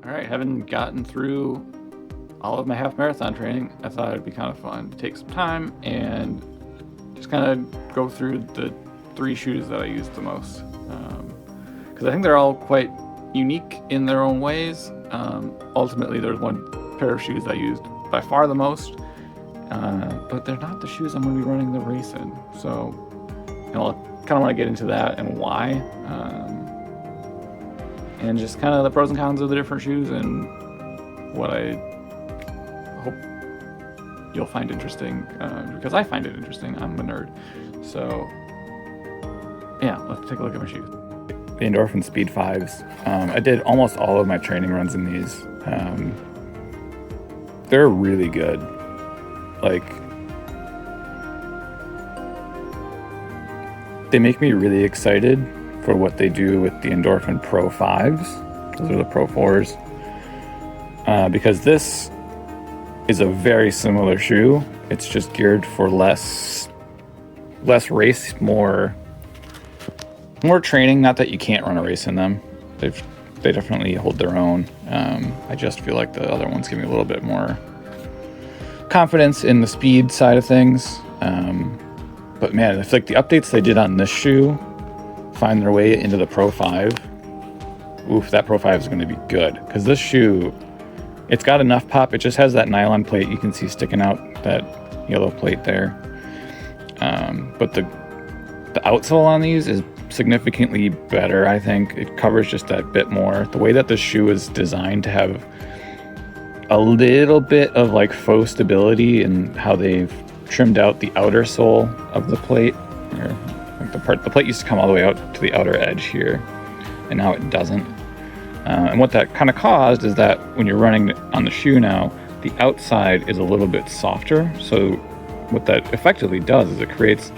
All right, having gotten through all of my half marathon training, I thought it'd be kind of fun to take some time and just kind of go through the 3 shoes that I use the most. Because I think they're all quite unique in their own ways. Ultimately, there's one pair of shoes I used by far the most, but they're not the shoes I'm going to be running the race in. So, I kind of want to get into that and why. And just kind of the pros and cons of the different shoes and what I hope you'll find interesting, because I find it interesting. I'm a nerd. So yeah, let's take a look at my shoes. The Endorphin Speed 5s. I did almost all of my training runs in these. They're really good. Like, they make me really excited for what they do with the Endorphin Pro 5s. Those are the Pro 4s. Because this is a very similar shoe. It's just geared for less race, more training. Not that you can't run a race in them. They definitely hold their own. I just feel like the other ones give me a little bit more confidence in the speed side of things. But man, I feel like the updates they did on this shoe find their way into the Pro 5. Oof, that Pro 5 is going to be good, because this shoe, it's got enough pop. It just has that nylon plate you can see sticking out, that yellow plate there. But the outsole on these is significantly better, I think. It covers just that bit more. The way that the shoe is designed to have a little bit of like faux stability in how they've trimmed out the outer sole of the plate. Here, like the plate used to come all the way out to the outer edge here, and now it doesn't. And what that kind of caused is that when you're running on the shoe now, the outside is a little bit softer. So what that effectively does is it creates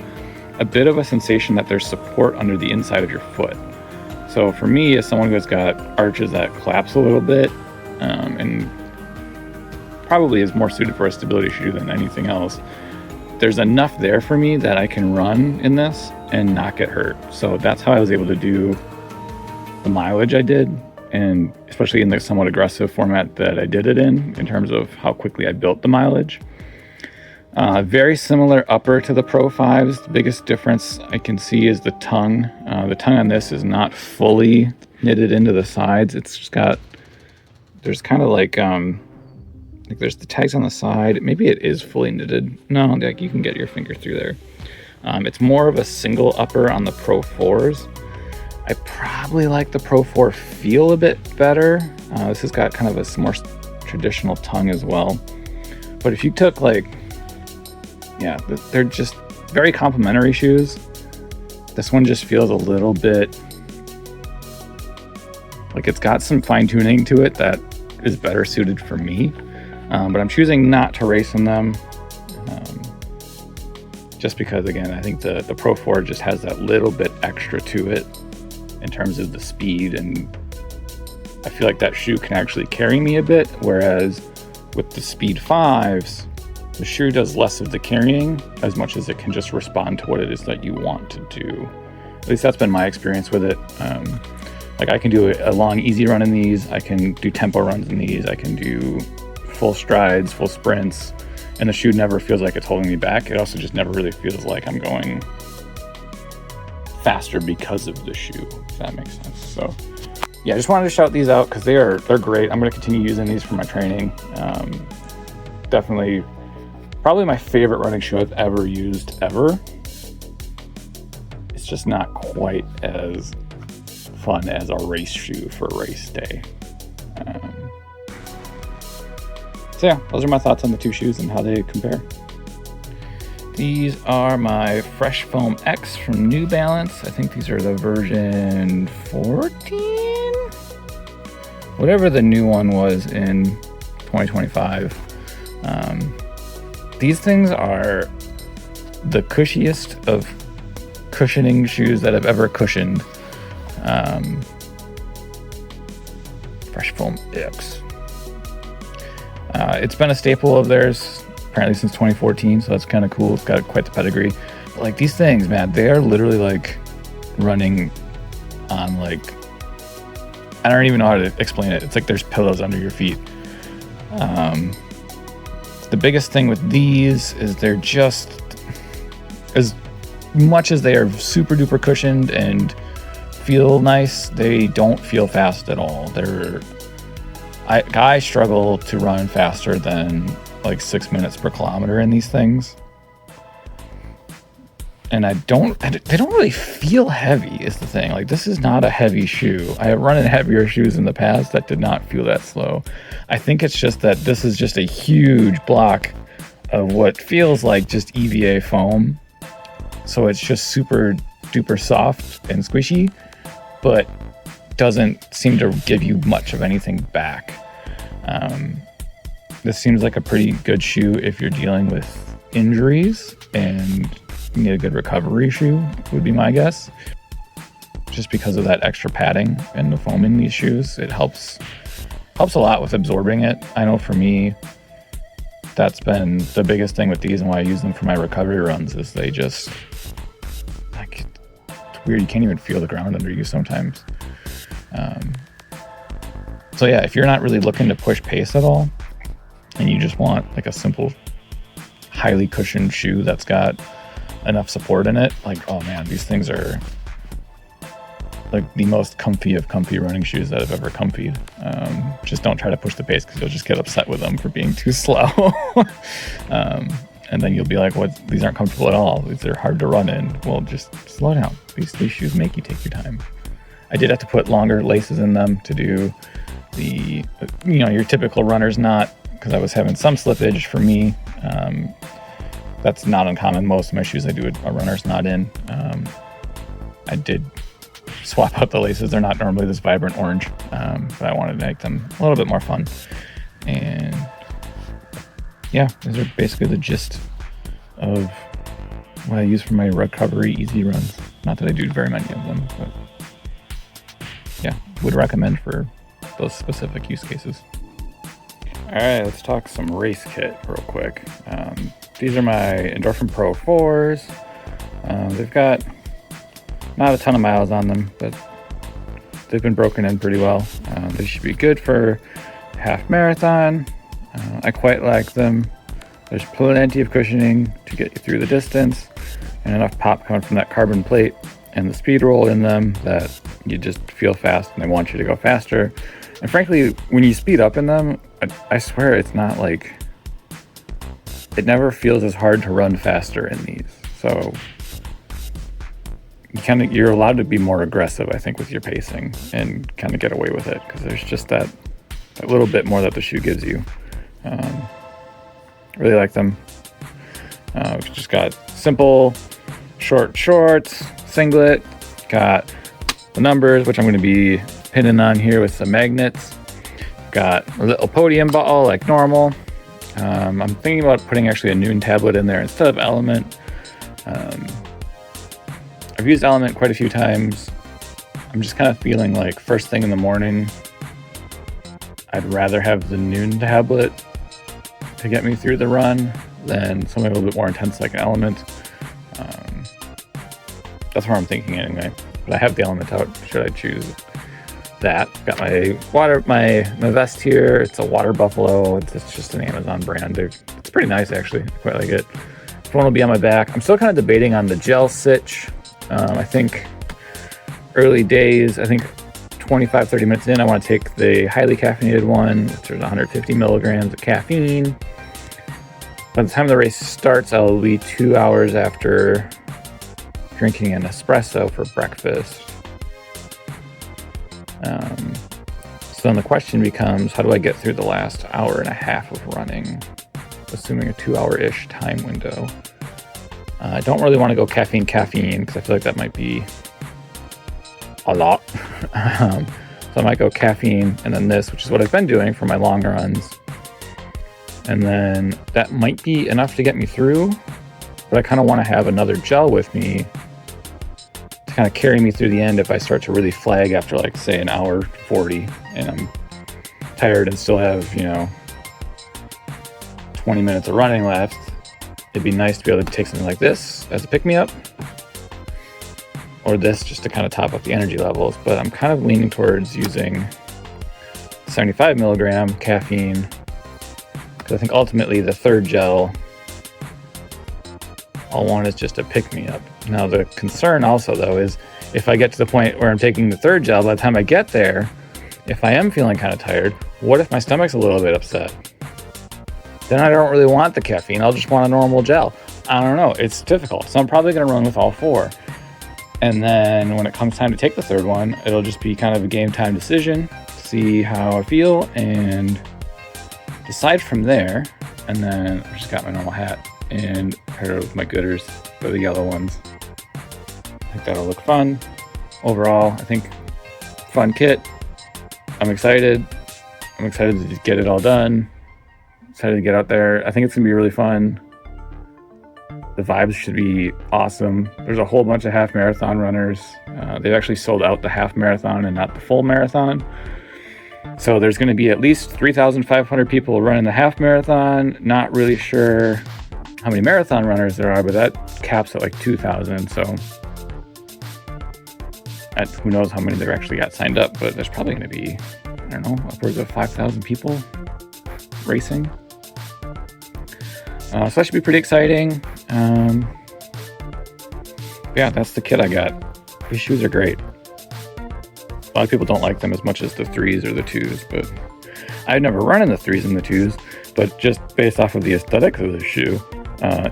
a bit of a sensation that there's support under the inside of your foot. So for me, as someone who has got arches that collapse a little bit, and probably is more suited for a stability shoe than anything else, there's enough there for me that I can run in this and not get hurt. So that's how I was able to do the mileage I did, and especially in the somewhat aggressive format that I did it in terms of how quickly I built the mileage. Very similar upper to the Pro 5s. The biggest difference I can see is the tongue. The tongue on this is not fully knitted into the sides. It's just got, there's kind of like there's the tags on the side. Maybe it is fully knitted. No, like you can get your finger through there. It's more of a single upper on the Pro 4s. I probably like the Pro 4 feel a bit better. This has got kind of a more traditional tongue as well. But if you took yeah, they're just very complimentary shoes. This one just feels a little bit like it's got some fine tuning to it that is better suited for me. But I'm choosing not to race in them. Just because, again, I think the Pro 4 just has that little bit extra to it in terms of the speed, and I feel like that shoe can actually carry me a bit, whereas with the Speed 5s, the shoe does less of the carrying as much as it can just respond to what it is that you want to do. At least that's been my experience with it. Like I can do a long, easy run in these. I can do tempo runs in these. I can do full strides, full sprints, and the shoe never feels like it's holding me back. It also just never really feels like I'm going faster because of the shoe, if that makes sense. So yeah, I just wanted to shout these out because they're great. I'm going to continue using these for my training. Definitely probably my favorite running shoe I've ever used ever. It's just not quite as fun as a race shoe for a race day. So yeah, those are my thoughts on the 2 shoes and how they compare. These are my Fresh Foam X from New Balance. I think these are the version 14? Whatever the new one was in 2025. These things are the cushiest of cushioning shoes that I've ever cushioned. Fresh Foam X. It's been a staple of theirs apparently since 2014, so that's kind of cool. It's got quite the pedigree. But like these things, man, they are literally like running on like I don't even know how to explain it. It's like there's pillows under your feet. The biggest thing with these is they're just, as much as they are super duper cushioned and feel nice, they don't feel fast at all. I struggle to run faster than like 6 minutes per kilometer in these things. And they don't really feel heavy is the thing. Like, this is not a heavy shoe. I have run in heavier shoes in the past that did not feel that slow. I think it's just that this is just a huge block of what feels like just EVA foam. So it's just super duper soft and squishy, but doesn't seem to give you much of anything back. This seems like a pretty good shoe if you're dealing with injuries and you need a good recovery shoe, would be my guess. Just because of that extra padding and the foam in these shoes, it helps a lot with absorbing it. I know for me, that's been the biggest thing with these and why I use them for my recovery runs is they just, like, it's weird. You can't even feel the ground under you sometimes. So yeah, if you're not really looking to push pace at all and you just want like a simple, highly cushioned shoe that's got enough support in it, like, oh man, these things are like the most comfy of comfy running shoes that I've ever comfied. Just don't try to push the pace because you'll just get upset with them for being too slow. And then you'll be like, what? These aren't comfortable at all. These are hard to run in. Well, just slow down. These shoes make you take your time. I did have to put longer laces in them to do the, your typical runner's knot, because I was having some slippage for me. That's not uncommon. Most of my shoes I do a runner's knot in. I did swap out the laces. They're not normally this vibrant orange, but I wanted to make them a little bit more fun. And yeah, these are basically the gist of what I use for my recovery easy runs. Not that I do very many of them, but yeah, would recommend for those specific use cases. All right, let's talk some race kit real quick. These are my Endorphin Pro 4s. They've got not a ton of miles on them, but they've been broken in pretty well. They should be good for half marathon. I quite like them. There's plenty of cushioning to get you through the distance and enough pop coming from that carbon plate and the speed roll in them that you just feel fast and they want you to go faster. And frankly, when you speed up in them, I swear it's not like, it never feels as hard to run faster in these. So you're allowed to be more aggressive, I think, with your pacing and kind of get away with it, because there's just that little bit more that the shoe gives you. Really like them. We've just got simple short shorts, singlet, got the numbers, which I'm going to be pinning on here with some magnets. Got a little podium ball like normal. I'm thinking about putting actually a Noon tablet in there instead of Element. I've used Element quite a few times. I'm just kind of feeling like first thing in the morning, I'd rather have the Noon tablet to get me through the run than something a little bit more intense like an Element. That's where I'm thinking anyway. But I have the Element out. Should I choose that? Got my vest here. It's a Water Buffalo. It's just an Amazon brand. It's pretty nice actually. I quite like it. Phone will be on my back. I'm still kind of debating on the gel sitch. I think early days, I think 25-30 minutes in, I want to take the highly caffeinated one, which is 150 milligrams of caffeine. By the time the race starts, I'll be 2 hours after drinking an espresso for breakfast. So then the question becomes, how do I get through the last hour and a half of running, assuming a 2 hour-ish time window? I don't really want to go caffeine because I feel like that might be a lot. So I might go caffeine and then this, which is what I've been doing for my long runs. And then that might be enough to get me through, but I kind of want to have another gel with me to kind of carry me through the end if I start to really flag after, like, say, an hour 40 and I'm tired and still have, 20 minutes of running left. It'd be nice to be able to take something like this as a pick-me-up, or this just to kind of top up the energy levels. But I'm kind of leaning towards using 75 milligram caffeine, because I think ultimately the third gel, all I want is just a pick-me-up. Now the concern also though is if I get to the point where I'm taking the third gel, by the time I get there, if I am feeling kind of tired, what if my stomach's a little bit upset? Then I don't really want the caffeine, I'll just want a normal gel. I don't know, it's difficult. So I'm probably gonna run with all 4. And then when it comes time to take the third one, it'll just be kind of a game time decision, see how I feel and decide from there. And then I just got my normal hat and a pair of my Gooders, for the yellow ones. I think that'll look fun. Overall, I think fun kit. I'm excited. I'm excited to just get it all done. Excited to get out there. I think it's gonna be really fun. The vibes should be awesome. There's a whole bunch of half marathon runners. They've actually sold out the half marathon and not the full marathon. So there's gonna be at least 3,500 people running the half marathon. Not really sure how many marathon runners there are, but that caps at like 2,000. So who knows how many there actually got signed up, but there's probably gonna be, I don't know, upwards of 5,000 people racing. So that should be pretty exciting. Yeah, that's the kit I got. These shoes are great. A lot of people don't like them as much as the 3s or the 2s, but I've never run in the 3s and the 2s, but just based off of the aesthetics of the shoe,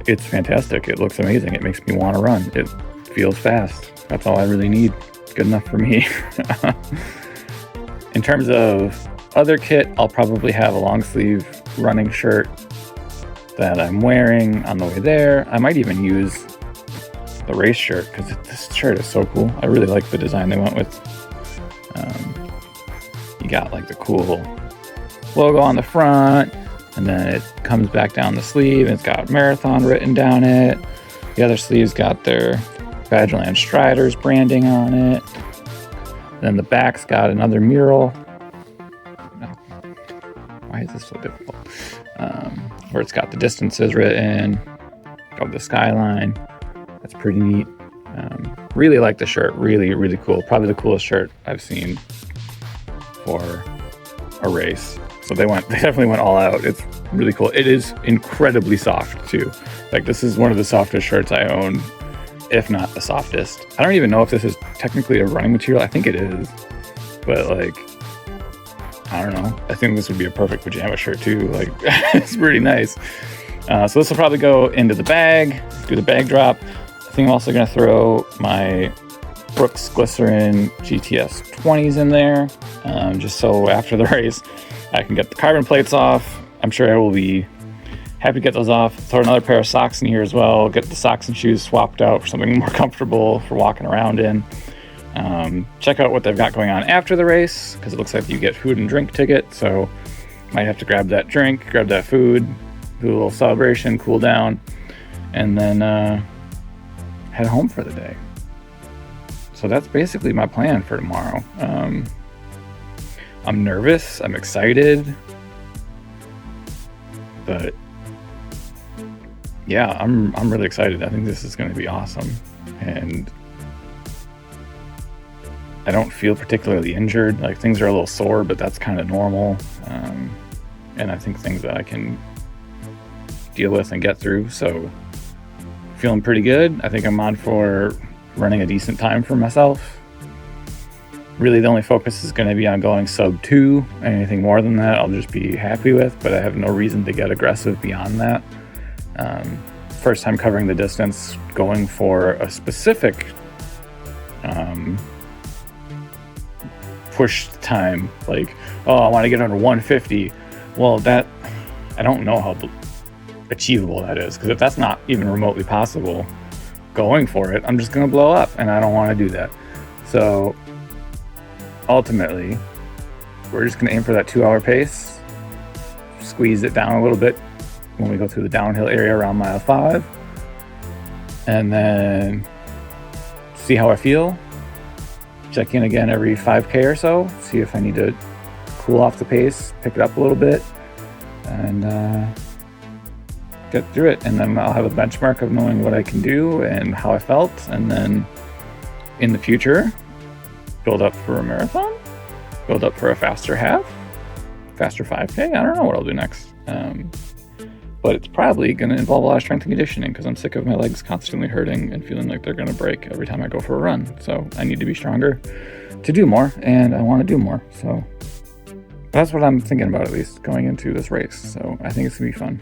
it's fantastic. It looks amazing. It makes me want to run. It feels fast. That's all I really need. It's good enough for me. In terms of other kit, I'll probably have a long sleeve running shirt that I'm wearing on the way there. I might even use the race shirt because this shirt is so cool. I really like the design they went with. You got like the cool logo on the front, and then it comes back down the sleeve and it's got marathon written down it. The other sleeve's got their Badgerland Striders branding on it. Then the back's got another mural. Why is this so difficult? Where it's got the distances written of the skyline. That's pretty neat. Really like the shirt. Really, really cool. Probably the coolest shirt I've seen for a race. So they definitely went all out. It's really cool. It is incredibly soft too. Like this is one of the softest shirts I own, if not the softest. I don't even know if this is technically a running material. I think it is, but like, I don't know. I think this would be a perfect pajama shirt too. Like it's pretty nice. So this will probably go into the bag, do the bag drop. I think I'm also gonna throw my Brooks Glycerin GTS 20s in there, just so after the race, I can get the carbon plates off. I'm sure I will be happy to get those off. Throw another pair of socks in here as well. Get the socks and shoes swapped out for something more comfortable for walking around in. Check out what they've got going on after the race, because it looks like you get food and drink ticket, so might have to grab that drink, grab that food, do a little celebration, cool down, and then head home for the day. So that's basically my plan for tomorrow. I'm nervous, I'm excited, but yeah, I'm really excited. I think this is going to be awesome, and I don't feel particularly injured. Like things are a little sore, but that's kind of normal, and I think things that I can deal with and get through. So feeling pretty good. I think I'm on for running a decent time for myself. Really, the only focus is going to be on going sub 2. Anything more than that, I'll just be happy with, but I have no reason to get aggressive beyond that. First time covering the distance, going for a specific push time, like, oh, I want to get under 150. Well, that, I don't know how achievable that is, because if that's not even remotely possible, going for it, I'm just going to blow up, and I don't want to do that. So ultimately, we're just going to aim for that 2-hour pace, squeeze it down a little bit when we go through the downhill area around mile 5, and then see how I feel. Check in again every 5K or so, see if I need to cool off the pace, pick it up a little bit, and get through it. And then I'll have a benchmark of knowing what I can do and how I felt, and then in the future, build up for a marathon, build up for a faster half, faster 5K. I don't know what I'll do next. But it's probably going to involve a lot of strength and conditioning because I'm sick of my legs constantly hurting and feeling like they're going to break every time I go for a run. So I need to be stronger to do more, and I want to do more. So that's what I'm thinking about, at least going into this race. So I think it's going to be fun.